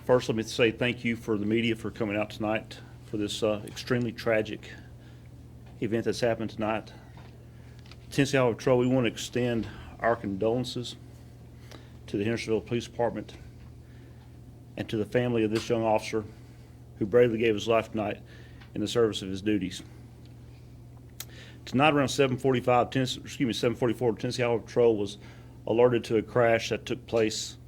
First, let me say thank you for the media for coming out tonight for this extremely tragic event that's happened tonight. Tennessee Highway Patrol, we want to extend our condolences to the Hendersonville Police Department and to the family of this young officer who bravely gave his life tonight in the service of his duties. Tonight around 7:44, Tennessee Highway Patrol was alerted to a crash that took place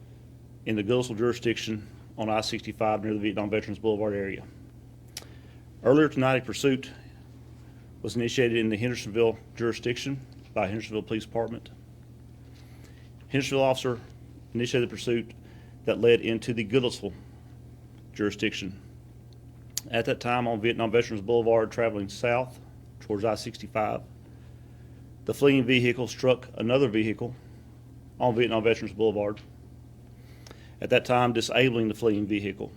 in the Gillsville jurisdiction on I-65 near the Vietnam Veterans Boulevard area. Earlier tonight, a pursuit was initiated in the Hendersonville jurisdiction by Hendersonville Police Department. Hendersonville officer initiated the pursuit that led into the Gillsville jurisdiction. At that time, on Vietnam Veterans Boulevard, traveling south towards I-65, the fleeing vehicle struck another vehicle on Vietnam Veterans Boulevard, at that time disabling the fleeing vehicle.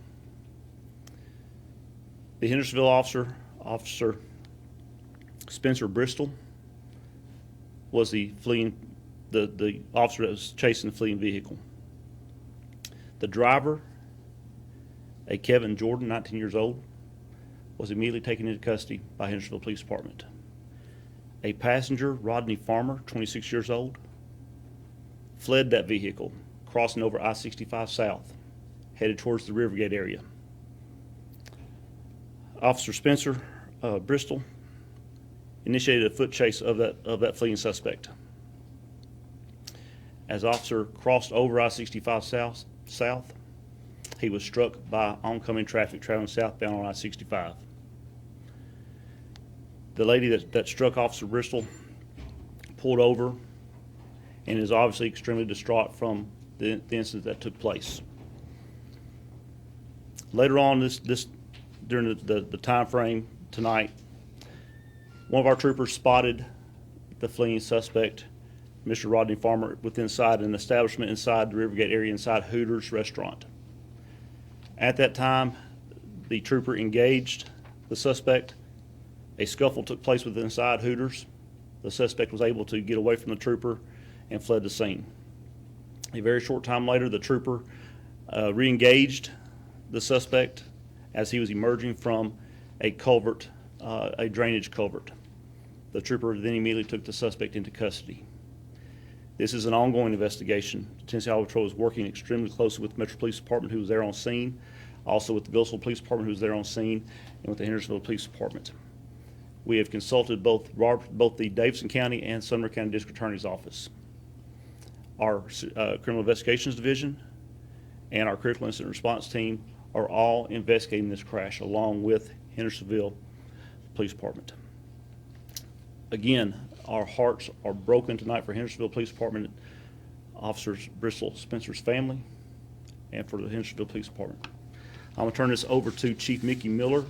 The Hendersonville Officer Spencer Bristol, was the officer that was chasing the fleeing vehicle. The driver, a Kevin Jordan, 19 years old, was immediately taken into custody by Hendersonville Police Department. A passenger, Rodney Farmer, 26 years old, fled that vehicle, crossing over I-65 south, headed towards the Rivergate area. Officer Spencer Bristol initiated a foot chase of that fleeing suspect. As officer crossed over I-65 south, he was struck by oncoming traffic traveling southbound on I-65. The lady that struck Officer Bristol pulled over and is obviously extremely distraught from the incident that took place. Later on during the time frame tonight, one of our troopers spotted the fleeing suspect, Mr. Rodney Farmer, inside an establishment inside the Rivergate area, inside Hooters restaurant. At that time, the trooper engaged the suspect. A scuffle took place inside Hooters. The suspect was able to get away from the trooper and fled the scene. A very short time later, the trooper re-engaged the suspect as he was emerging from a culvert, a drainage culvert. The trooper then immediately took the suspect into custody. This is an ongoing investigation. Tennessee Highway Patrol is working extremely closely with the Metro Police Department, who was there on scene, also with the Gillsville Police Department, who was there on scene, and with the Hendersonville Police Department. We have consulted both the Davidson County and Sumner County District Attorney's Office. Our Criminal Investigations Division and our Critical Incident Response Team are all investigating this crash along with Hendersonville Police Department. Again, our hearts are broken tonight for Hendersonville Police Department, Officers Bristol Spencer's family, and for the Hendersonville Police Department. I'm going to turn this over to Chief Mickey Miller,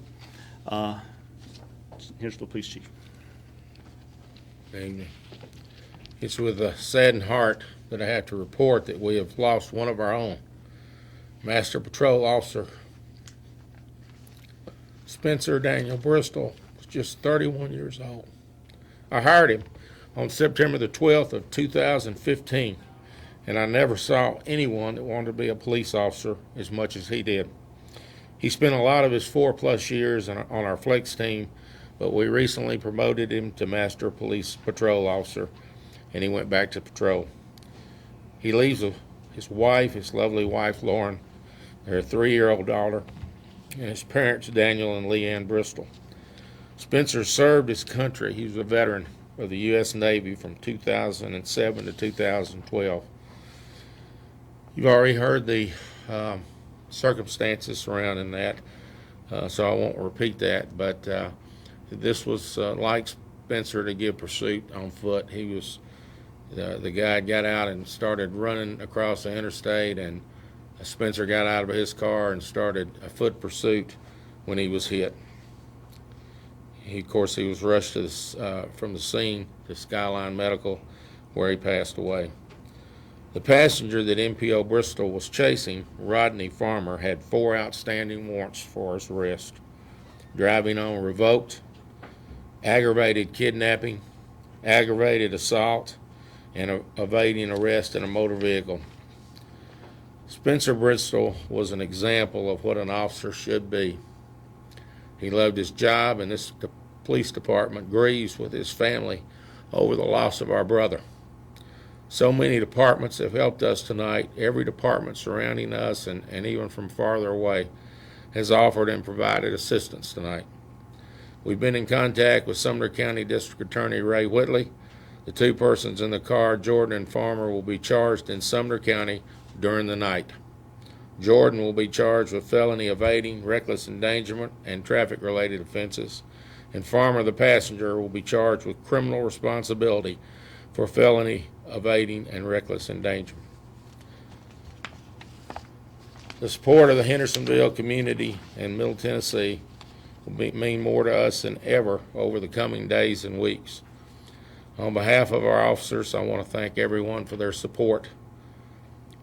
Hendersonville Police Chief. Good evening. It's with a saddened heart that I have to report that we have lost one of our own. Master Patrol Officer Spencer Daniel Bristol was just 31 years old. I hired him on September the 12th of 2015, and I never saw anyone that wanted to be a police officer as much as he did. He spent a lot of his 4+ years on our flex team, but we recently promoted him to Master Police Patrol Officer, and he went back to patrol. He leaves his wife, his lovely wife, Lauren, their 3-year-old daughter, and his parents, Daniel and Leanne Bristol. Spencer served his country. He was a veteran of the U.S. Navy from 2007 to 2012. You've already heard the circumstances surrounding that, so I won't repeat that, but this was like Spencer to give pursuit on foot. He was the guy got out and started running across the interstate, and Spencer got out of his car and started a foot pursuit when he was hit. Of course, he was rushed to from the scene to Skyline Medical, where he passed away. The passenger that MPO Bristol was chasing, Rodney Farmer, had 4 outstanding warrants for his arrest: driving on revoked, aggravated kidnapping, aggravated assault, and evading arrest in a motor vehicle. Spencer Bristol was an example of what an officer should be. He loved his job, and this police department grieves with his family over the loss of our brother. So many departments have helped us tonight. Every department surrounding us and even from farther away has offered and provided assistance tonight. We've been in contact with Sumner County District Attorney Ray Whitley. The two persons in the car, Jordan and Farmer, will be charged in Sumner County during the night. Jordan will be charged with felony evading, reckless endangerment, and traffic-related offenses. And Farmer, the passenger, will be charged with criminal responsibility for felony evading and reckless endangerment. The support of the Hendersonville community and Middle Tennessee will mean more to us than ever over the coming days and weeks. On behalf of our officers, I want to thank everyone for their support.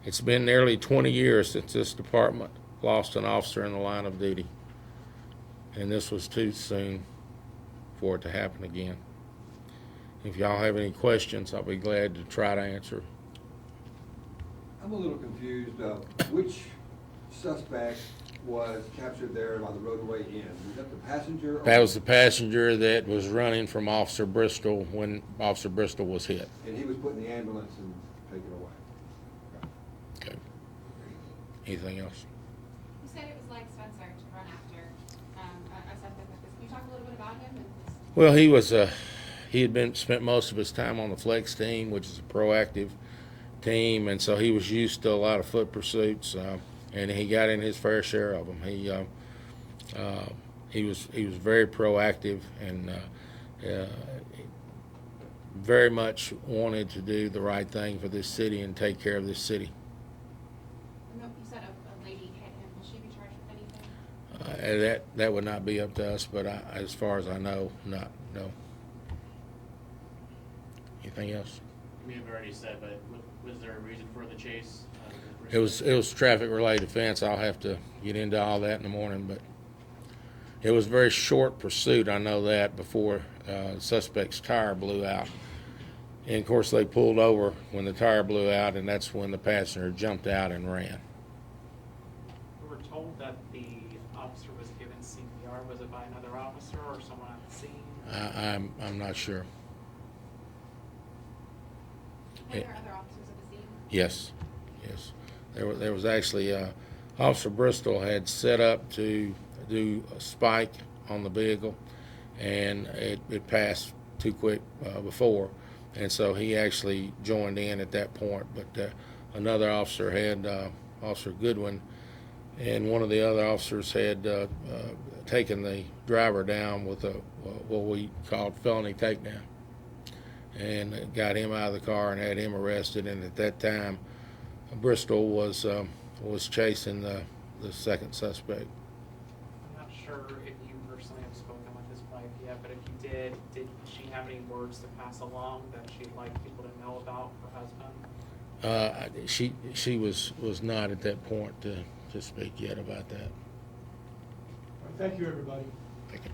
It's been nearly 20 years since this department lost an officer in the line of duty, and this was too soon for it to happen again. If y'all have any questions, I'll be glad to try to answer. I'm a little confused. Which suspect was captured there by the roadway end? Was that the passenger? That was the passenger that was running from Officer Bristol when Officer Bristol was hit. And he was put in the ambulance and taken away. Okay. Anything else? You said it was like Spencer to run after a suspect like this. Can you talk a little bit about him? Well, he had spent most of his time on the flex team, which is a proactive team, and so he was used to a lot of foot pursuits, and he got in his fair share of them. He was very proactive and very much wanted to do the right thing for this city and take care of this city. No, you said a lady hit him. Will she be charged with anything? That would not be up to us, but as far as I know, no. Anything else? We have already said, but was there a reason for the chase? It was traffic-related offense. I'll have to get into all that in the morning, but it was a very short pursuit. I know that before the suspect's tire blew out. And, of course, they pulled over when the tire blew out, and that's when the passenger jumped out and ran. We were told that the officer was given CPR. Was it by another officer or someone on the scene? I'm not sure. Were there other officers at the scene? Yes. There was actually Officer Bristol had set up to do a spike on the vehicle, and it passed too quick before, and so he actually joined in at that point. But another officer had Officer Goodwin, and one of the other officers had taken the driver down with what we called felony takedown, and got him out of the car and had him arrested. And at that time, Bristol was chasing the second suspect. I'm not sure if you personally have spoken with his wife yet, but if you did she have any words to pass along that she'd like people to know about her husband? She was not at that point to speak yet about that. Thank you, everybody. Thank you.